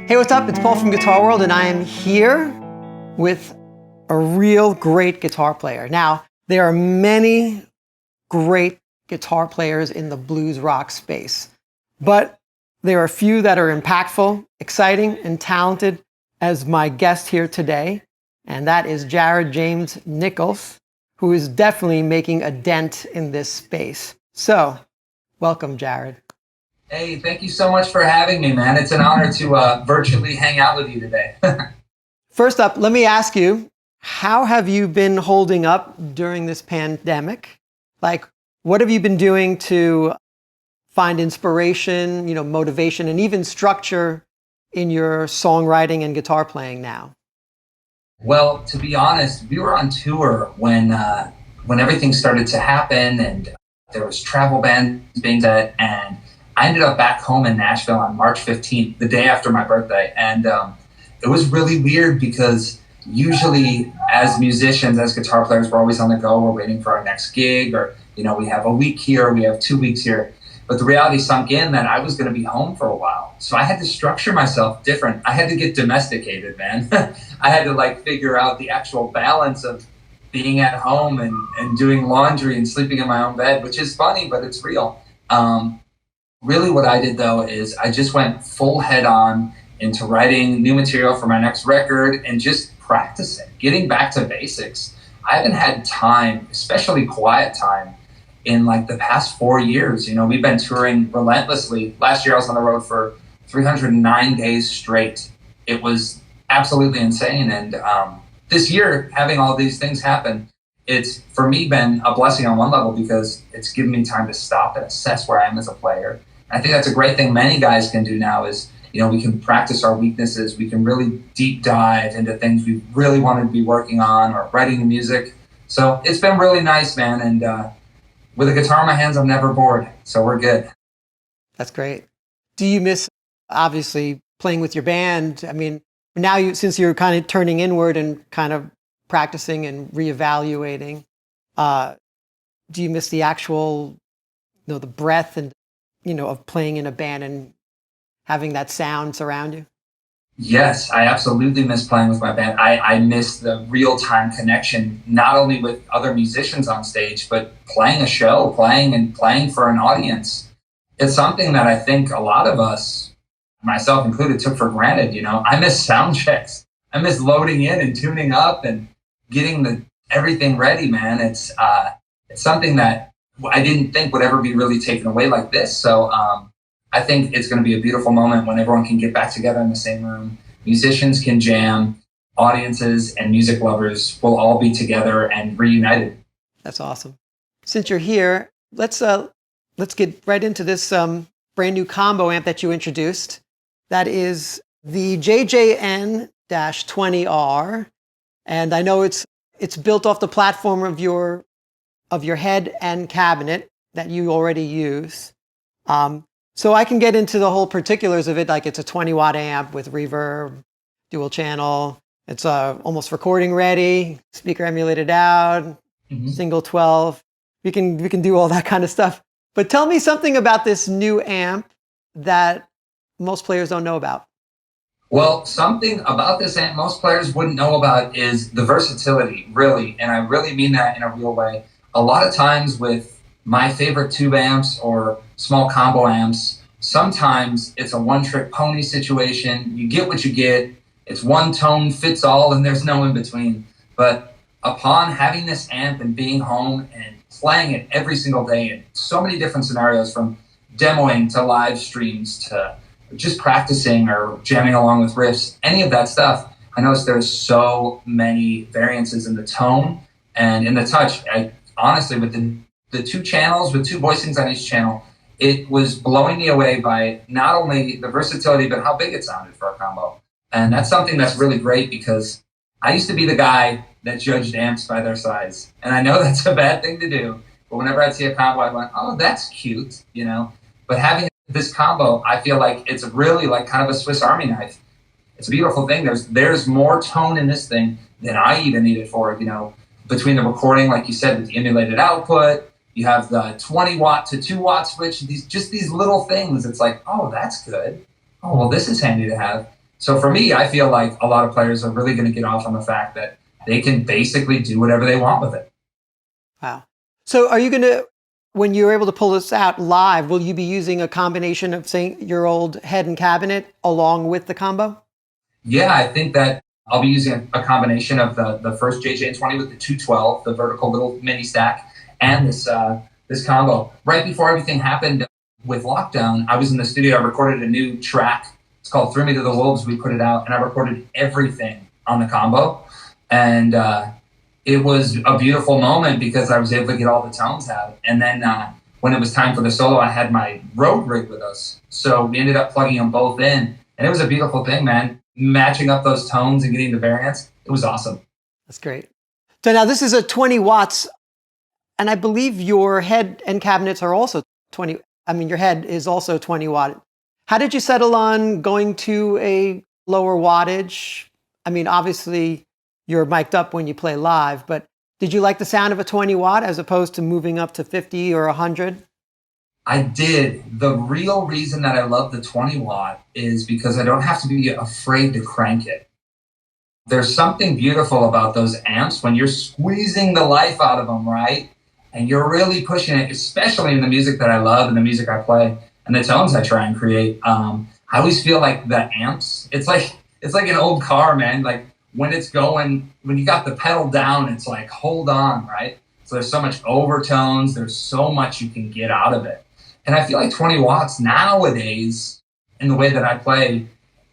Hey, what's up? It's Paul from Guitar World, and I am here with a real great guitar player. Now, there are many great guitar players in the blues rock space, but there are a few that are impactful, exciting, and talented as my guest here today, and that is Jared James Nichols, who is definitely making a dent in this space. So, welcome, Jared. Hey, thank you so much for having me, man. It's an honor to virtually hang out with you today. First up, let me ask you, how have you been holding up during this pandemic? Like, what have you been doing to find inspiration, motivation, and even structure in your songwriting and guitar playing now? Well, to be honest, we were on tour when everything started to happen, and there was travel bans being set, and I ended up back home in Nashville on March 15th, the day after my birthday. And it was really weird because usually as musicians, as guitar players, we're always on the go. We're waiting for our next gig, or, we have a week here, we have 2 weeks here. But the reality sunk in that I was going to be home for a while. So I had to structure myself different. I had to get domesticated, man. I had to figure out the actual balance of being at home and doing laundry and sleeping in my own bed, which is funny, but it's real. Really what I did though is I just went full head on into writing new material for my next record and just practicing, getting back to basics. I haven't had time, especially quiet time, in the past 4 years. We've been touring relentlessly. Last year I was on the road for 309 days straight. It was absolutely insane. And this year, having all these things happen, it's for me been a blessing on one level because it's given me time to stop and assess where I am as a player. I think that's a great thing many guys can do now is, we can practice our weaknesses. We can really deep dive into things we really wanted to be working on or writing the music. So it's been really nice, man. And with a guitar in my hands, I'm never bored. So we're good. That's great. Do you miss, obviously, playing with your band? I mean, now since you're kind of turning inward and kind of practicing and reevaluating, do you miss the actual, the breadth and, of playing in a band and having that sound surround you? Yes, I absolutely miss playing with my band. I miss the real-time connection, not only with other musicians on stage, but playing a show, playing for an audience. It's something that I think a lot of us, myself included, took for granted. I miss sound checks. I miss loading in and tuning up and getting everything ready, man. It's something that I didn't think would ever be really taken away like this. So I think it's going to be a beautiful moment when everyone can get back together in the same room. Musicians can jam, audiences and music lovers will all be together and reunited. That's awesome. Since you're here, let's get right into this brand new combo amp that you introduced. That is the JJN-20R. And I know it's built off the platform of your head and cabinet that you already use. So I can get into the whole particulars of it, like it's a 20-watt amp with reverb, dual channel. It's almost recording ready, speaker emulated out, single 12. We can do all that kind of stuff. But tell me something about this new amp that most players don't know about. Well, something about this amp most players wouldn't know about is the versatility, really. And I really mean that in a real way. A lot of times with my favorite tube amps or small combo amps, sometimes it's a one-trick pony situation. You get what you get. It's one tone fits all and there's no in between. But upon having this amp and being home and playing it every single day in so many different scenarios, from demoing to live streams to just practicing or jamming along with riffs, any of that stuff, I noticed there's so many variances in the tone and in the touch. Honestly, with the two channels, with two voicings on each channel, it was blowing me away by not only the versatility, but how big it sounded for a combo. And that's something that's really great because I used to be the guy that judged amps by their size. And I know that's a bad thing to do, but whenever I'd see a combo, I'd went, oh, that's cute, But having this combo, I feel like it's really kind of a Swiss Army knife. It's a beautiful thing. There's more tone in this thing than I even needed for it, between the recording, like you said, with the emulated output, you have the 20-watt to 2-watt switch, these little things. It's like, oh, that's good. Oh, well, this is handy to have. So for me, I feel like a lot of players are really going to get off on the fact that they can basically do whatever they want with it. Wow. So are you going to, when you're able to pull this out live, will you be using a combination of, say, your old head and cabinet along with the combo? Yeah, I think that I'll be using a combination of the first JJN-20 with the 212, the vertical little mini stack, and this combo. Right before everything happened with lockdown, I was in the studio. I recorded a new track. It's called "Threw Me to the Wolves." We put it out, and I recorded everything on the combo, and it was a beautiful moment because I was able to get all the tones out. And then when it was time for the solo, I had my Rogue rig with us, so we ended up plugging them both in, and it was a beautiful thing, man. Matching up those tones and getting the variants, it was awesome. That's great. So now this is a 20 watts, and I believe your head and cabinets are also 20. I mean, your head is also 20 watt. How did you settle on going to a lower wattage? I mean, obviously you're mic'd up when you play live, but did you like the sound of a 20 watt as opposed to moving up to 50 or 100? I did. The real reason that I love the 20 watt is because I don't have to be afraid to crank it. There's something beautiful about those amps when you're squeezing the life out of them, right? And you're really pushing it, especially in the music that I love and the music I play and the tones I try and create. I always feel like the amps, it's like an old car, man. Like when it's going, when you got the pedal down, it's like, hold on, right? So there's so much overtones. There's so much you can get out of it. And I feel like 20 watts nowadays, in the way that I play,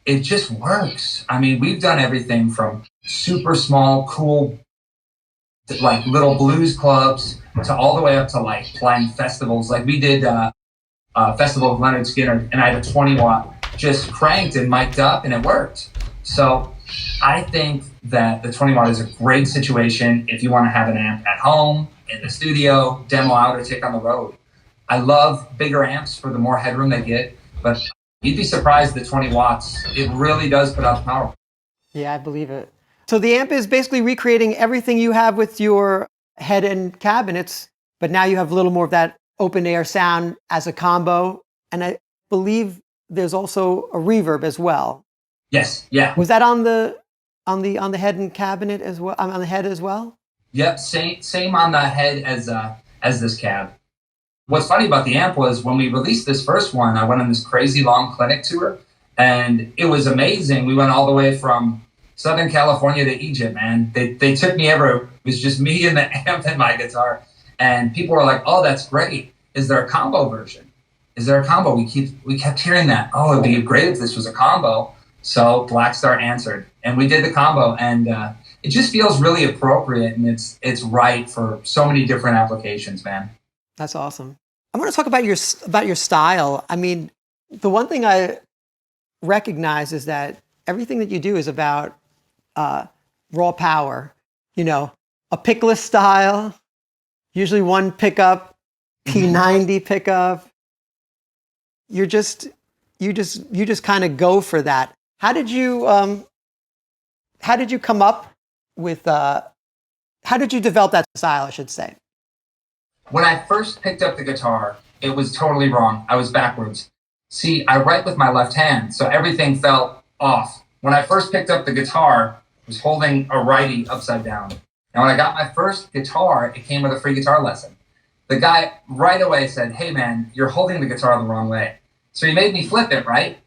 it just works. I mean, we've done everything from super small, cool, like little blues clubs to all the way up to like playing festivals. Like we did Festival of Leonard Skinner, and I had a 20 watt just cranked and mic'd up, and it worked. So I think that the 20 watt is a great situation if you want to have an amp at home, in the studio, demo out, or take on the road. I love bigger amps for the more headroom they get, but you'd be surprised that 20 watts, it really does put out the power. Yeah, I believe it. So the amp is basically recreating everything you have with your head and cabinets, but now you have a little more of that open air sound as a combo. And I believe there's also a reverb as well. Yes, yeah. Was that on the head and cabinet as well? On the head as well? Yep, same on the head as this cab. What's funny about the amp was when we released this first one, I went on this crazy long clinic tour, and it was amazing. We went all the way from Southern California to Egypt, man. They took me everywhere. It was just me and the amp and my guitar. And people were like, oh, that's great. Is there a combo version? Is there a combo? We kept hearing that. Oh, it'd be great if this was a combo. So Blackstar answered, and we did the combo, and it just feels really appropriate, and it's right for so many different applications, man. That's awesome. I want to talk about your style. I mean, the one thing I recognize is that everything that you do is about raw power. You know, a pickless style, usually one pickup, P90 pickup. You just kind of go for that. How did you come up with? How did you develop that style, I should say? When I first picked up the guitar, it was totally wrong. I was backwards. See, I write with my left hand, so everything felt off. When I first picked up the guitar, I was holding a righty upside down. And when I got my first guitar, it came with a free guitar lesson. The guy right away said, hey man, you're holding the guitar the wrong way. So he made me flip it, right?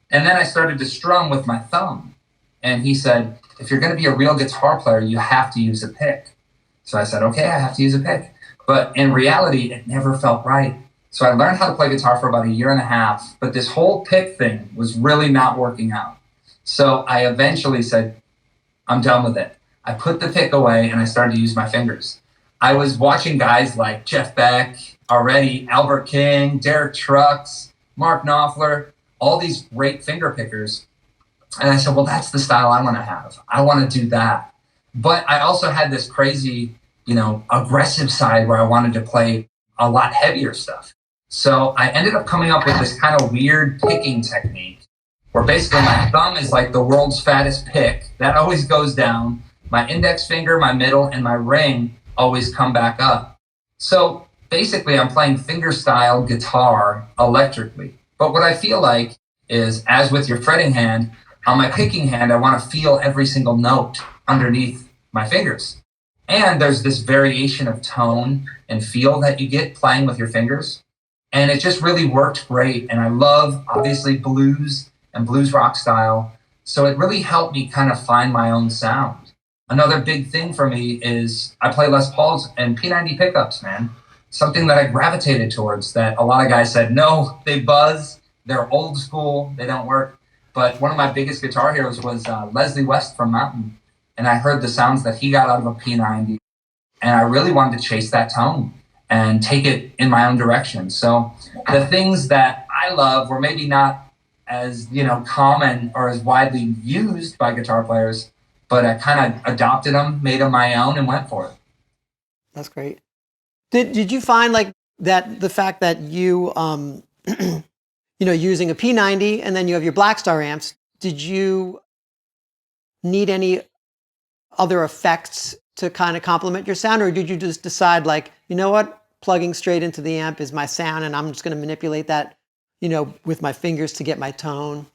And then I started to strum with my thumb. And he said, if you're going to be a real guitar player, you have to use a pick. So I said, okay, I have to use a pick. But in reality, it never felt right. So I learned how to play guitar for about 1.5 years, but this whole pick thing was really not working out. So I eventually said, I'm done with it. I put the pick away and I started to use my fingers. I was watching guys like Jeff Beck, already Albert King, Derek Trucks, Mark Knopfler, all these great finger pickers. And I said, well, that's the style I want to have. I want to do that. But I also had this crazy, aggressive side where I wanted to play a lot heavier stuff. So I ended up coming up with this kind of weird picking technique where basically my thumb is like the world's fattest pick. That always goes down. My index finger, my middle, and my ring always come back up. So basically I'm playing finger-style guitar electrically. But what I feel like is, as with your fretting hand, On my picking hand, I want to feel every single note underneath my fingers. And there's this variation of tone and feel that you get playing with your fingers. And it just really worked great. And I love, obviously, blues and blues rock style. So it really helped me kind of find my own sound. Another big thing for me is I play Les Pauls and P90 pickups, man. Something that I gravitated towards that a lot of guys said, no, they buzz, they're old school, they don't work. But one of my biggest guitar heroes was Leslie West from Mountain. And I heard the sounds that he got out of a P90. And I really wanted to chase that tone and take it in my own direction. So the things that I love were maybe not as, common or as widely used by guitar players, but I kind of adopted them, made them my own, and went for it. That's great. Did you find like that the fact that you using a P90 and then you have your Blackstar amps, did you need any other effects to kind of complement your sound, or did you just decide like, you know what, plugging straight into the amp is my sound and I'm just going to manipulate that, with my fingers to get my tone?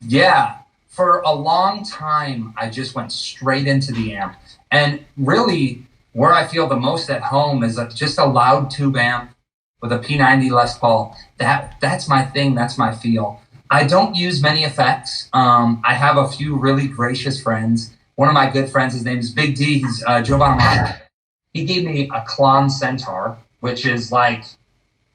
Yeah, for a long time, I just went straight into the amp. And really, where I feel the most at home is just a loud tube amp with a P90 Les Paul. That's my thing. That's my feel. I don't use many effects. I have a few really gracious friends. One of my good friends, his name is Big D. He's Joe Bonamassa. He gave me a Klon Centaur, which is like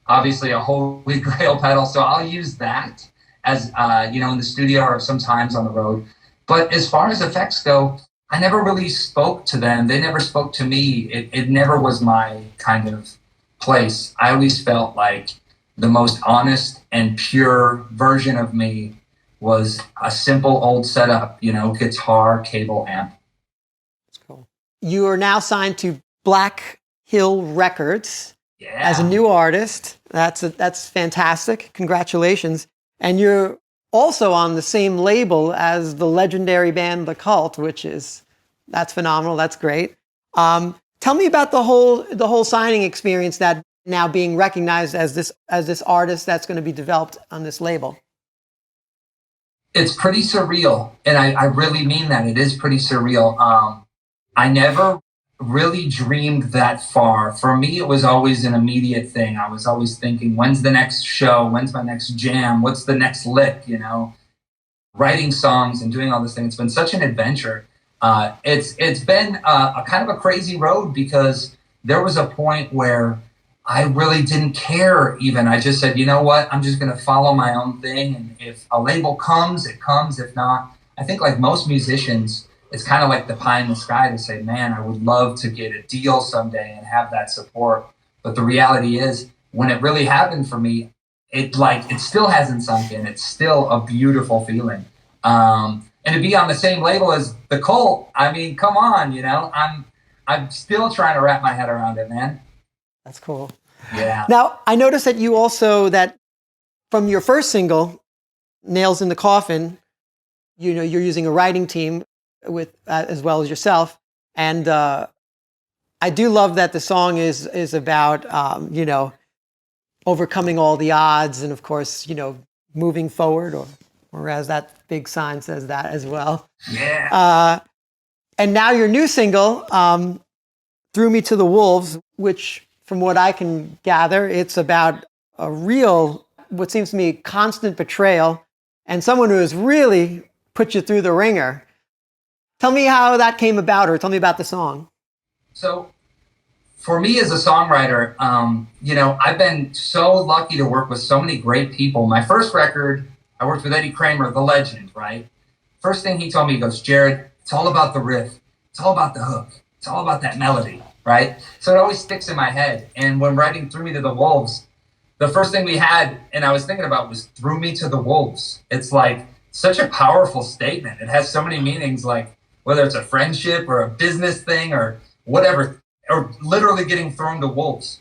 obviously a holy grail pedal. So I'll use that as, in the studio or sometimes on the road. But as far as effects go, I never really spoke to them. They never spoke to me. It never was my kind of place. I always felt like the most honest and pure version of me was a simple old setup, guitar, cable, amp. That's cool. You are now signed to Black Hill Records as a new artist. That's fantastic. Congratulations. And you're also on the same label as the legendary band The Cult, that's phenomenal. That's great. Tell me about the whole signing experience, that now being recognized as this artist that's going to be developed on this label. It's pretty surreal, and I really mean that. It is pretty surreal. I never really dreamed that far. For me, it was always an immediate thing. I was always thinking, when's the next show? When's my next jam? What's the next lick? Writing songs and doing all this thing. It's been such an adventure. It's been a kind of a crazy road, because there was a point where I really didn't care even. I just said, you know what, I'm just going to follow my own thing. And if a label comes, it comes. If not, I think like most musicians, it's kind of like the pie in the sky to say, man, I would love to get a deal someday and have that support. But the reality is, when it really happened for me, it still hasn't sunk in. It's still a beautiful feeling. And to be on the same label as The Cult, I mean, come on, I'm still trying to wrap my head around it, man. That's cool. Yeah. Now, I noticed that you also, that from your first single, Nails in the Coffin, you're using a writing team with as well as yourself. And I do love that the song is about, overcoming all the odds and, of course, moving forward, or as that big sign says that as well. Yeah. And now your new single, Threw Me to the Wolves, which, from what I can gather, it's about a real, what seems to me, constant betrayal, and someone who has really put you through the ringer. Tell me how that came about, or tell me about the song. So for me as a songwriter, I've been so lucky to work with so many great people. My first record, I worked with Eddie Kramer, the legend, right? First thing he told me, he goes, Jared, it's all about the riff. It's all about the hook. It's all about that melody, right? So it always sticks in my head. And when writing Threw Me to the Wolves, the first thing we had, and I was thinking about, was Threw Me to the Wolves. It's like such a powerful statement. It has so many meanings, like whether it's a friendship or a business thing or whatever, or literally getting thrown to wolves.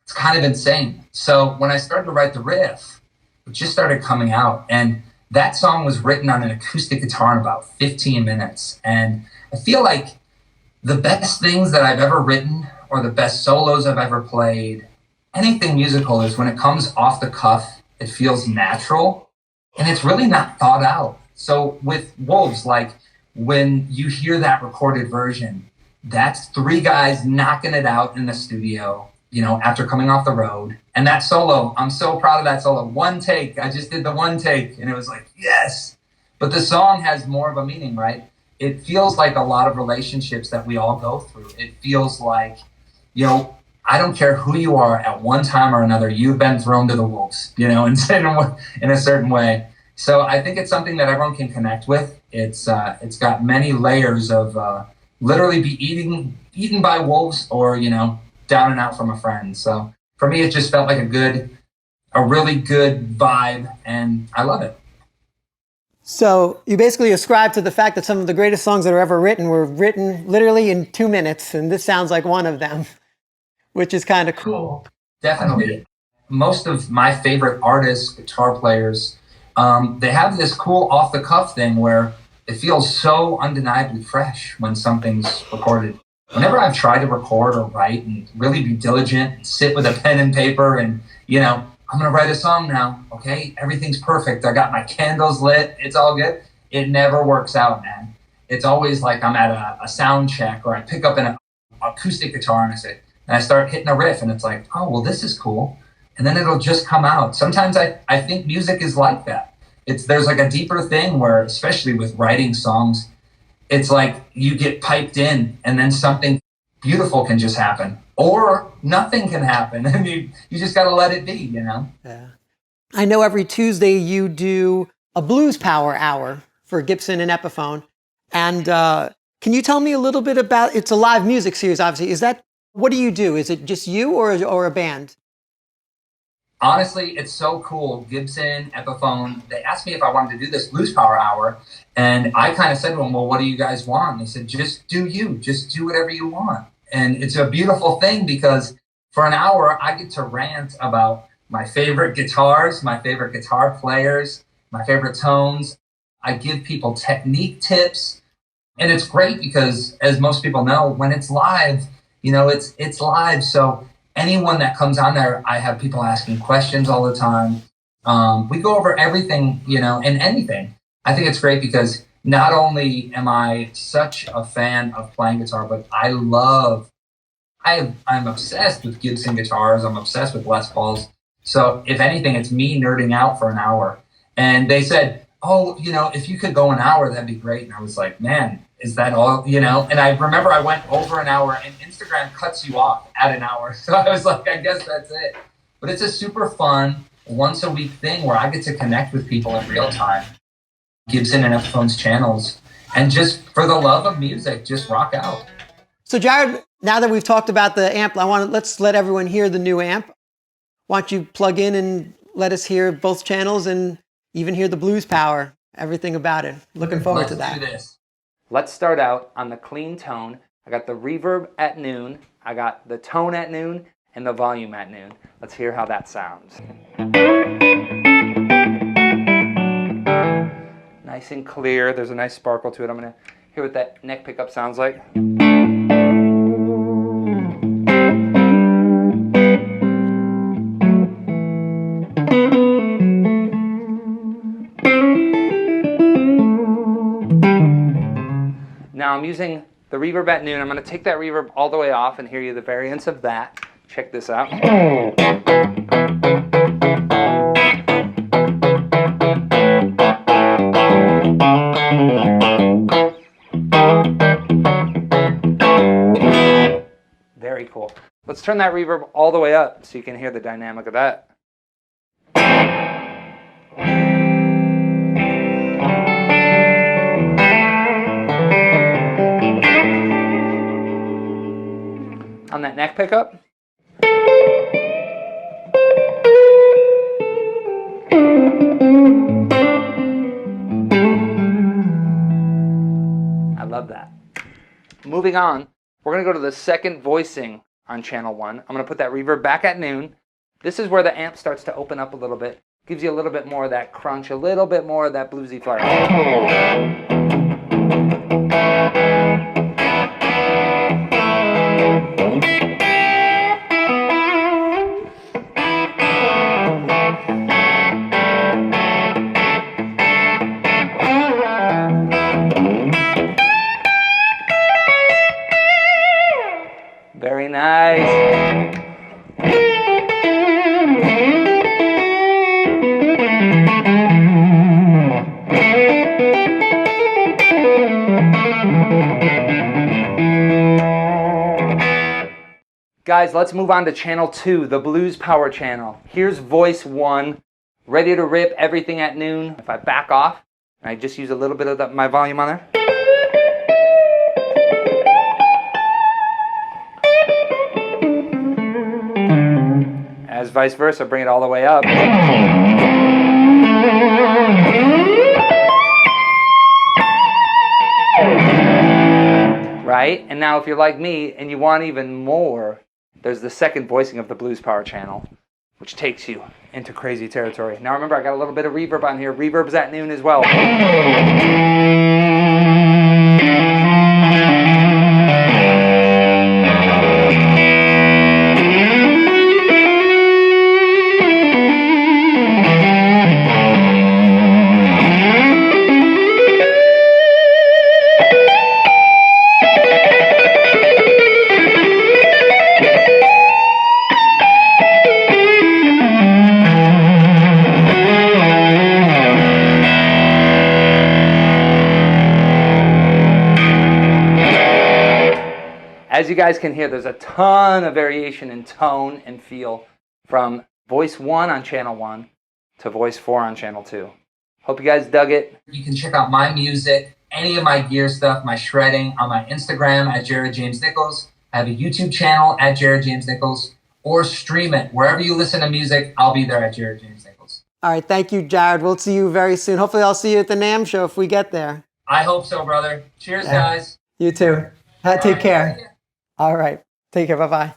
It's kind of insane. So when I started to write the riff, it just started coming out. And that song was written on an acoustic guitar in about 15 minutes. And I feel like the best things that I've ever written, or the best solos I've ever played, anything musical, is when it comes off the cuff, it feels natural, and it's really not thought out. So with Wolves, like when you hear that recorded version, that's three guys knocking it out in the studio, you know, after coming off the road. And that solo, I'm so proud of that solo. One take, I just did the one take and it was like, yes. But the song has more of a meaning, right? It feels like a lot of relationships that we all go through. It feels like, you know, I don't care who you are at one time or another, you've been thrown to the wolves, you know, in a certain way. So I think it's something that everyone can connect with. It's got many layers of literally be eaten by wolves or, you know, down and out from a friend. So for me, it just felt like a really good vibe, and I love it. So you basically ascribe to the fact that some of the greatest songs that are ever written were written literally in 2 minutes, and this sounds like one of them, which is kind of cool. Definitely. Most of my favorite artists, guitar players, they have this cool off-the-cuff thing where it feels so undeniably fresh when something's recorded. Whenever I've tried to record or write and really be diligent and sit with a pen and paper and, you know, I'm going to write a song now, okay? Everything's perfect. I got my candles lit. It's all good. It never works out, man. It's always like I'm at a sound check or I pick up an acoustic guitar and I start hitting a riff and it's like, oh, well, this is cool. And then it'll just come out. Sometimes I think music is like that. There's like a deeper thing where, especially with writing songs, it's like you get piped in and then something beautiful can just happen or nothing can happen. And you just got to let it be, you know? Yeah. I know every Tuesday you do a Blues Power Hour for Gibson and Epiphone. And can you tell me a little bit about, it's a live music series, obviously. What do you do? Is it just you or a band? Honestly, it's so cool. Gibson, Epiphone, they asked me if I wanted to do this Blues Power Hour. And I kind of said to them, well, what do you guys want? And they said, just do you. Just do whatever you want. And it's a beautiful thing because for an hour, I get to rant about my favorite guitars, my favorite guitar players, my favorite tones. I give people technique tips. And it's great because, as most people know, when it's live, you know, it's live. So anyone that comes on there, I have people asking questions all the time. We go over everything, you know, and anything. I think it's great because not only am I such a fan of playing guitar, but I'm obsessed with Gibson guitars. I'm obsessed with Les Pauls. So if anything, it's me nerding out for an hour. And they said, oh, you know, if you could go an hour, that'd be great. And I was like, man, is that all, you know? And I remember I went over an hour and Instagram cuts you off at an hour. So I was like, I guess that's it. But it's a super fun once a week thing where I get to connect with people in real time. Gibson and Epiphone's channels. And just for the love of music, just rock out. So Jared, now that we've talked about the amp, let's let everyone hear the new amp. Why don't you plug in and let us hear both channels and even hear the blues power, everything about it. Looking forward to that. Let's do this. Let's start out on the clean tone. I got the reverb at noon, I got the tone at noon, and the volume at noon. Let's hear how that sounds. Nice and clear. There's a nice sparkle to it. I'm going to hear what that neck pickup sounds like. Now I'm using the reverb at noon. I'm going to take that reverb all the way off and hear you the variants of that. Check this out. Very cool. Let's turn that reverb all the way up so you can hear the dynamic of that. On that neck pickup. I love that. Moving on, we're going to go to the second voicing on channel 1. I'm going to put that reverb back at noon. This is where the amp starts to open up a little bit. Gives you a little bit more of that crunch, a little bit more of that bluesy flair. Very nice. Guys, let's move on to channel 2, the blues power channel. Here's voice 1, ready to rip, everything at noon. If I back off, and I just use a little bit of my volume on there. As vice versa, bring it all the way up. Right? And now if you're like me and you want even more, there's the second voicing of the blues power channel, which takes you into crazy territory. Now remember, I got a little bit of reverb on here. Reverb's at noon as well. As you guys can hear, there's a ton of variation in tone and feel from voice 1 on channel 1 to voice 4 on channel 2. Hope you guys dug it. You can check out my music, any of my gear stuff, my shredding on my Instagram at Jared James Nichols. I have a YouTube channel at Jared James Nichols, or stream it. Wherever you listen to music, I'll be there at Jared James Nichols. All right, thank you, Jared. We'll see you very soon. Hopefully I'll see you at the NAMM show if we get there. I hope so, brother. Cheers, guys. You too. Take care. All right. Take care. Bye-bye.